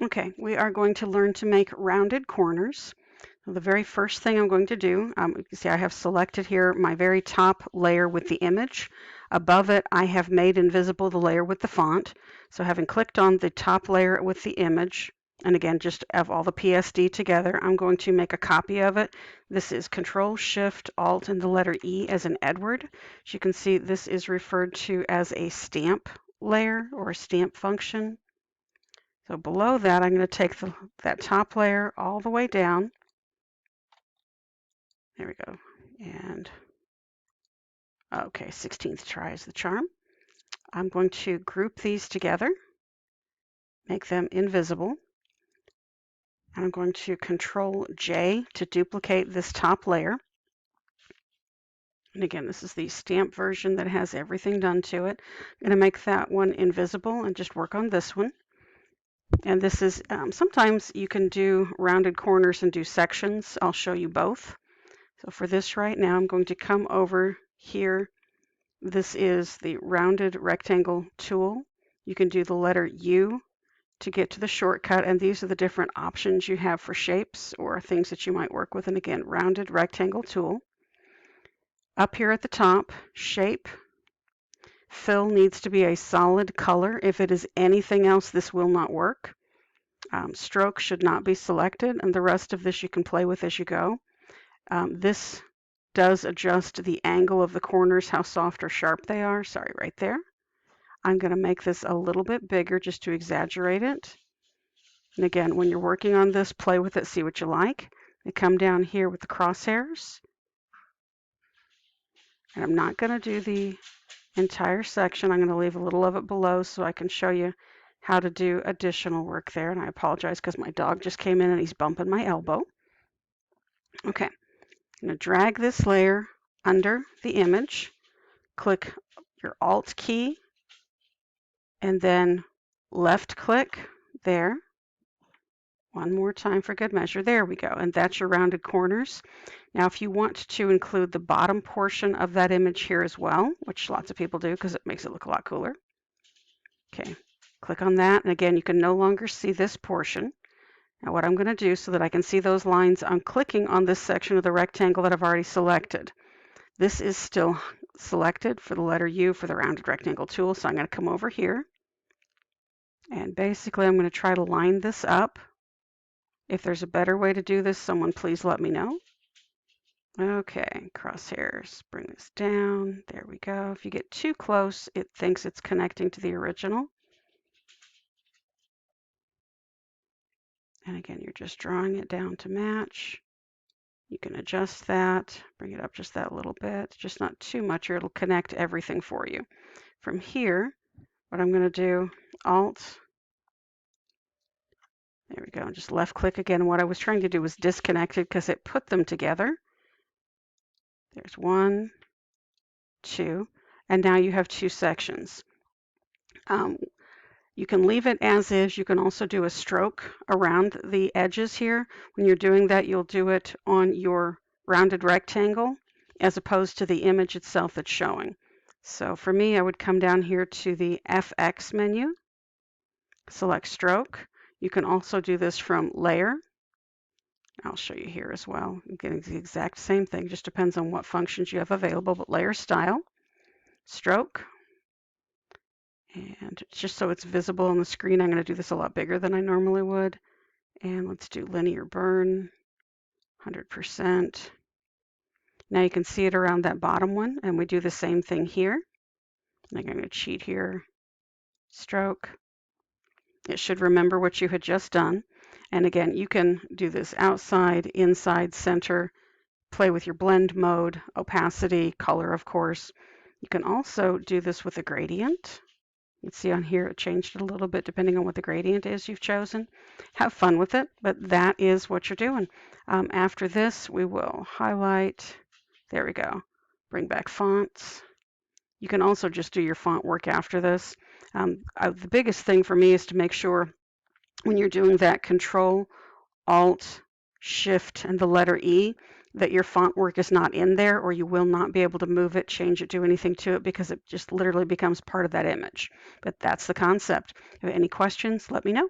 Okay, we are going to learn to make rounded corners. So the very first thing I'm going to do, you can see I have selected here my very top layer with the image. Above it, I have made invisible the layer with the font. So having clicked on the top layer with the image, and again, just have all the PSD together, I'm going to make a copy of it. This is Control Shift Alt and the letter E as in Edward. As you can see, this is referred to as a stamp layer or a stamp function. So below that, I'm going to take that top layer all the way down. There we go. And okay, 16th try is the charm. I'm going to group these together, make them invisible. And I'm going to Control J to duplicate this top layer. And again, this is the stamp version that has everything done to it. I'm going to make that one invisible and just work on this one. And this is, sometimes you can do rounded corners and do sections. I'll show you both. So for this right now, I'm going to come over here. This is the rounded rectangle tool. You can do the letter U to get to the shortcut, and these are the different options you have for shapes or things that you might work with. And again, rounded rectangle tool. Up here at the top, shape. Fill needs to be a solid color. If it is anything else, this will not work. Stroke should not be selected, and the rest of this you can play with as you go. This does adjust the angle of the corners, how soft or sharp they are. Sorry, right there. I'm going to make this a little bit bigger just to exaggerate it. And again, when you're working on this, play with it, see what you like. I come down here with the crosshairs. And I'm not going to do the entire section. I'm going to leave a little of it below so I can show you how to do additional work there. And I apologize because my dog just came in and he's bumping my elbow. Okay, I'm going to drag this layer under the image. Click your Alt key and then left click there. One more time for good measure. There we go. And that's your rounded corners. Now, if you want to include the bottom portion of that image here as well, which lots of people do because it makes it look a lot cooler. Okay, click on that. And again, you can no longer see this portion. Now, what I'm going to do so that I can see those lines, I'm clicking on this section of the rectangle that I've already selected. This is still selected for the letter U for the rounded rectangle tool. So I'm going to come over here. And basically, I'm going to try to line this up. If there's a better way to do this, someone please let me know. Okay, crosshairs, bring this down. There we go. If you get too close, it thinks it's connecting to the original. And again, you're just drawing it down to match. You can adjust that, bring it up just that little bit, just not too much, or it'll connect everything for you. From here, what I'm going to do, Alt, there we go, and just left click again. What I was trying to do was disconnect it because it put them together. There's 1, 2, and now you have 2 sections. You can leave it as is. You can also do a stroke around the edges here. When you're doing that, you'll do it on your rounded rectangle as opposed to the image itself that's showing. So for me, I would come down here to the FX menu, select stroke. You can also do this from layer. I'll show you here as well. I'm getting the exact same thing, just depends on what functions you have available, but layer style, stroke. And just so it's visible on the screen, I'm going to do this a lot bigger than I normally would. And let's do linear burn, 100%. Now you can see it around that bottom one, and we do the same thing here. I'm going to cheat here, stroke. It should remember what you had just done. And again, you can do this outside, inside, center, play with your blend mode, opacity, color, of course. You can also do this with a gradient. You can see on here it changed it a little bit depending on what the gradient is you've chosen. Have fun with it, but that is what you're doing. After this, we will highlight. There we go. Bring back fonts. You can also just do your font work after this. The biggest thing for me is to make sure when you're doing that Control, Alt, Shift, and the letter E, that your font work is not in there, or you will not be able to move it, change it, do anything to it, because it just literally becomes part of that image. But that's the concept. If you have any questions, let me know.